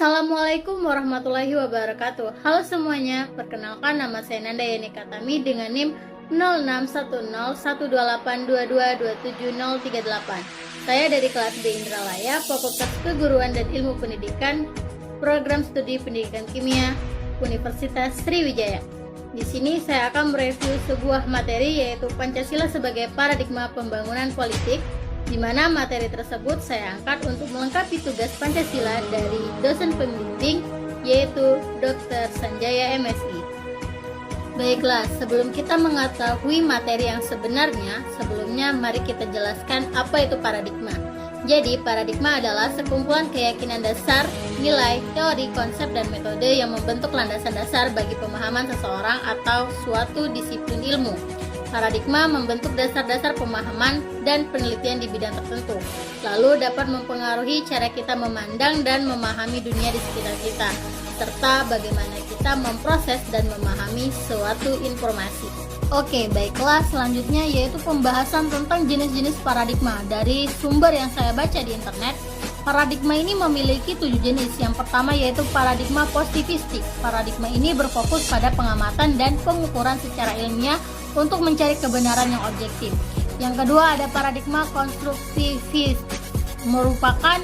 Assalamualaikum warahmatullahi wabarakatuh. Halo semuanya, perkenalkan nama saya Nanda Yani Katami dengan NIM 06101282270038. Saya dari kelas B Indralaya, Fakultas Keguruan dan Ilmu Pendidikan, Program Studi Pendidikan Kimia, Universitas Sriwijaya. Di sini saya akan mereview sebuah materi yaitu Pancasila sebagai paradigma pembangunan politik, di mana materi tersebut saya angkat untuk melengkapi tugas Pancasila dari dosen pembimbing yaitu Dr. Sanjaya MSI. Baiklah, sebelum kita mengetahui materi yang sebenarnya, sebelumnya mari kita jelaskan apa itu paradigma. Jadi, paradigma adalah sekumpulan keyakinan dasar, nilai, teori, konsep, dan metode yang membentuk landasan dasar bagi pemahaman seseorang atau suatu disiplin ilmu. Paradigma membentuk dasar-dasar pemahaman dan penelitian di bidang tertentu, lalu dapat mempengaruhi cara kita memandang dan memahami dunia di sekitar kita, serta bagaimana kita memproses dan memahami suatu informasi. Oke, baiklah, selanjutnya yaitu pembahasan tentang jenis-jenis paradigma. Dari sumber yang saya baca di internet, paradigma ini memiliki 7 jenis. Yang pertama yaitu paradigma positivistik. Paradigma ini berfokus pada pengamatan dan pengukuran secara ilmiah untuk mencari kebenaran yang objektif. Yang kedua ada paradigma konstruktivis, merupakan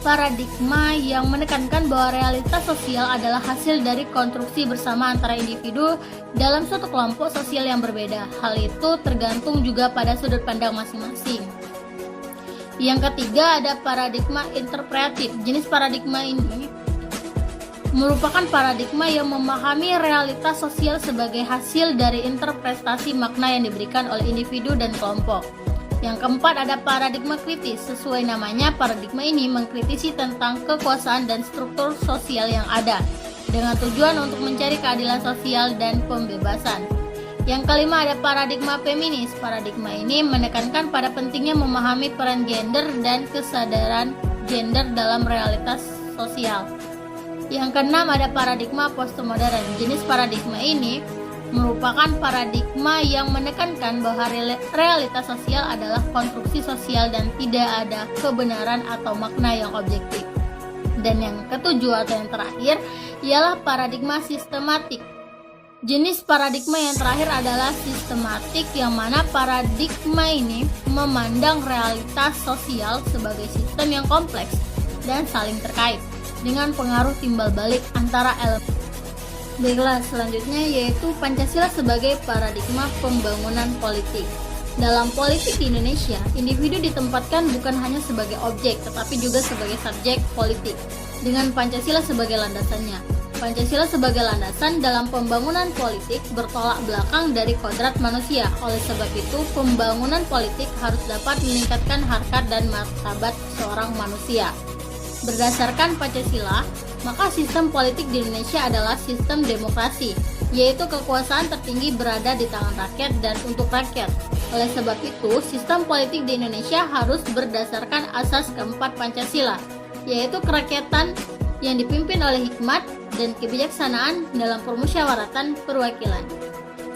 paradigma yang menekankan bahwa realitas sosial adalah hasil dari konstruksi bersama antara individu dalam suatu kelompok sosial yang berbeda. Hal itu tergantung juga pada sudut pandang masing-masing. Yang ketiga ada paradigma interpretatif. Jenis paradigma ini merupakan paradigma yang memahami realitas sosial sebagai hasil dari interpretasi makna yang diberikan oleh individu dan kelompok. Yang keempat ada paradigma kritis. Sesuai namanya, paradigma ini mengkritisi tentang kekuasaan dan struktur sosial yang ada, dengan tujuan untuk mencari keadilan sosial dan pembebasan. Yang kelima ada paradigma feminis. Paradigma ini menekankan pada pentingnya memahami peran gender dan kesadaran gender dalam realitas sosial. Yang keenam ada paradigma postmodern. Jenis paradigma ini merupakan paradigma yang menekankan bahwa realitas sosial adalah konstruksi sosial dan tidak ada kebenaran atau makna yang objektif. Dan yang ketujuh atau yang terakhir ialah paradigma sistematik. Jenis paradigma yang terakhir adalah sistematik, yang mana paradigma ini memandang realitas sosial sebagai sistem yang kompleks dan saling terkait dengan pengaruh timbal balik antara elemen. Baiklah, selanjutnya yaitu Pancasila sebagai paradigma pembangunan politik. Dalam politik di Indonesia, individu ditempatkan bukan hanya sebagai objek, tetapi juga sebagai subjek politik, dengan Pancasila sebagai landasannya. Pancasila sebagai landasan dalam pembangunan politik bertolak belakang dari kodrat manusia. Oleh sebab itu, pembangunan politik harus dapat meningkatkan harkat dan martabat seorang manusia. Berdasarkan Pancasila, maka sistem politik di Indonesia adalah sistem demokrasi, yaitu kekuasaan tertinggi berada di tangan rakyat dan untuk rakyat. Oleh sebab itu, sistem politik di Indonesia harus berdasarkan asas keempat Pancasila, yaitu kerakyatan yang dipimpin oleh hikmat dan kebijaksanaan dalam permusyawaratan perwakilan.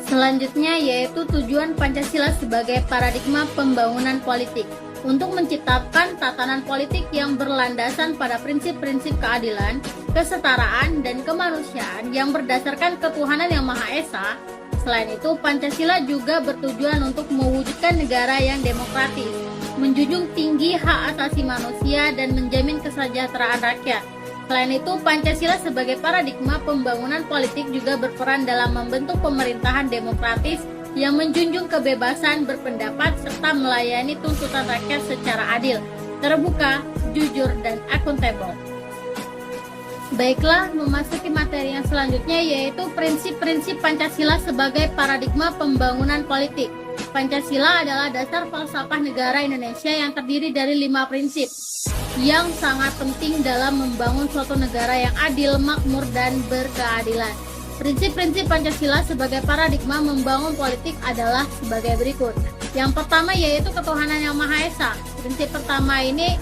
Selanjutnya yaitu tujuan Pancasila sebagai paradigma pembangunan politik. Untuk menciptakan tatanan politik yang berlandasan pada prinsip-prinsip keadilan, kesetaraan, dan kemanusiaan yang berdasarkan ketuhanan yang Maha Esa. Selain itu, Pancasila juga bertujuan untuk mewujudkan negara yang demokratis, menjunjung tinggi hak asasi manusia, dan menjamin kesejahteraan rakyat. Selain itu, Pancasila sebagai paradigma pembangunan politik juga berperan dalam membentuk pemerintahan demokratis yang menjunjung kebebasan berpendapat serta melayani tuntutan rakyat secara adil, terbuka, jujur, dan akuntabel. Baiklah, memasuki materi yang selanjutnya yaitu prinsip-prinsip Pancasila sebagai paradigma pembangunan politik. Pancasila adalah dasar falsafah negara Indonesia yang terdiri dari 5 prinsip yang sangat penting dalam membangun suatu negara yang adil, makmur, dan berkeadilan. Prinsip-prinsip Pancasila sebagai paradigma membangun politik adalah sebagai berikut. Yang pertama yaitu ketuhanan yang Maha Esa. Prinsip pertama ini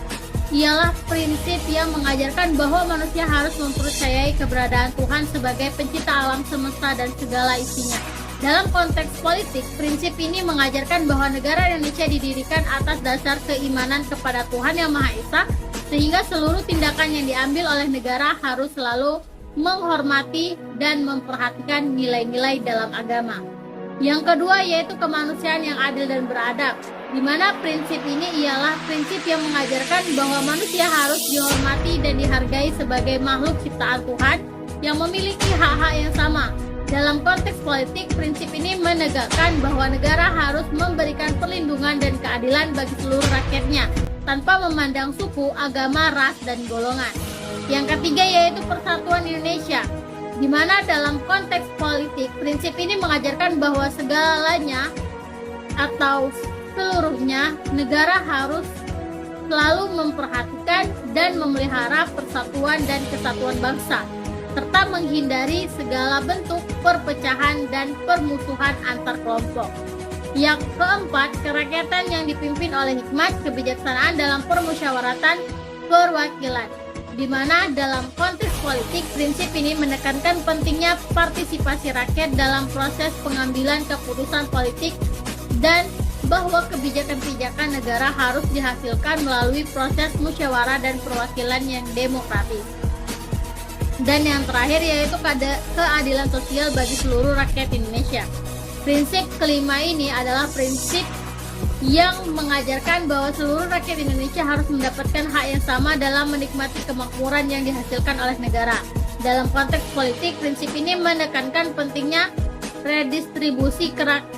ialah prinsip yang mengajarkan bahwa manusia harus mempercayai keberadaan Tuhan sebagai pencipta alam semesta dan segala isinya. Dalam konteks politik, prinsip ini mengajarkan bahwa negara Indonesia didirikan atas dasar keimanan kepada Tuhan Yang Maha Esa, sehingga seluruh tindakan yang diambil oleh negara harus selalu menghormati dan memperhatikan nilai-nilai dalam agama. Yang kedua yaitu kemanusiaan yang adil dan beradab, di mana prinsip ini ialah prinsip yang mengajarkan bahwa manusia harus dihormati dan dihargai sebagai makhluk ciptaan Tuhan yang memiliki hak-hak yang sama. Dalam konteks politik, prinsip ini menegakkan bahwa negara harus memberikan perlindungan dan keadilan bagi seluruh rakyatnya, tanpa memandang suku, agama, ras, dan golongan. Yang ketiga yaitu persatuan Indonesia, di mana dalam konteks politik, prinsip ini mengajarkan bahwa segalanya atau seluruhnya negara harus selalu memperhatikan dan memelihara persatuan dan kesatuan bangsa, serta menghindari segala bentuk perpecahan dan permusuhan antar kelompok. Yang keempat, kerakyatan yang dipimpin oleh hikmat kebijaksanaan dalam permusyawaratan perwakilan, di mana dalam konteks politik prinsip ini menekankan pentingnya partisipasi rakyat dalam proses pengambilan keputusan politik dan bahwa kebijakan-kebijakan negara harus dihasilkan melalui proses musyawarah dan perwakilan yang demokratis. Dan yang terakhir yaitu keadilan sosial bagi seluruh rakyat Indonesia. Prinsip kelima ini adalah prinsip yang mengajarkan bahwa seluruh rakyat Indonesia harus mendapatkan hak yang sama dalam menikmati kemakmuran yang dihasilkan oleh negara. Dalam konteks politik, prinsip ini menekankan pentingnya redistribusi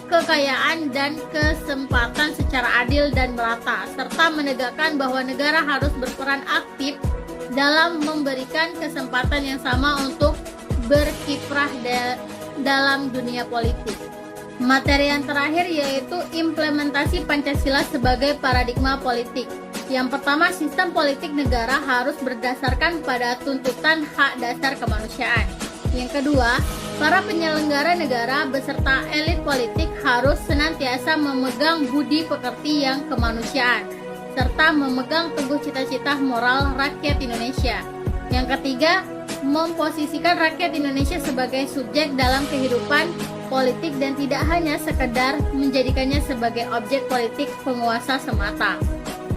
kekayaan dan kesempatan secara adil dan merata, serta menegakkan bahwa negara harus berperan aktif dalam memberikan kesempatan yang sama untuk berkiprah dalam dunia politik. Materi yang terakhir yaitu implementasi Pancasila sebagai paradigma politik. Yang pertama, sistem politik negara harus berdasarkan pada tuntutan hak dasar kemanusiaan. Yang kedua, para penyelenggara negara beserta elit politik harus senantiasa memegang budi pekerti yang kemanusiaan, serta memegang teguh cita-cita moral rakyat Indonesia. Yang ketiga, memposisikan rakyat Indonesia sebagai subjek dalam kehidupan politik dan tidak hanya sekedar menjadikannya sebagai objek politik penguasa semata.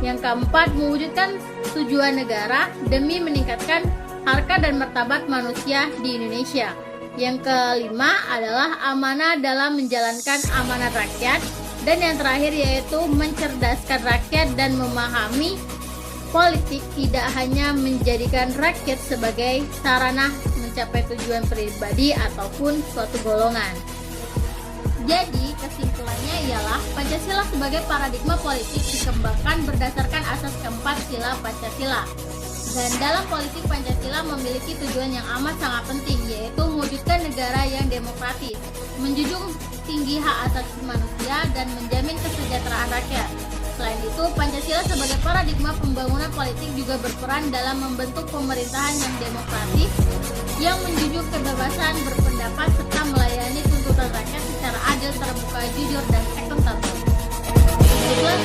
Yang keempat, mewujudkan tujuan negara demi meningkatkan harkat dan martabat manusia di Indonesia. Yang kelima adalah amanah dalam menjalankan amanat rakyat. Dan yang terakhir yaitu mencerdaskan rakyat dan memahami politik tidak hanya menjadikan rakyat sebagai sarana mencapai tujuan pribadi ataupun suatu golongan. Jadi kesimpulannya ialah Pancasila sebagai paradigma politik dikembangkan berdasarkan asas keempat sila Pancasila. Dan dalam politik Pancasila memiliki tujuan yang amat sangat penting, yaitu mewujudkan negara yang demokratis, menjunjung tinggi hak asasi manusia, dan menjamin kesejahteraan rakyat. Selain itu, Pancasila sebagai paradigma pembangunan politik juga berperan dalam membentuk pemerintahan yang demokratis, yang menjunjung kebebasan berpendapat serta melayani tuntutan rakyat secara adil, terbuka, jujur, dan akuntabel. Itulah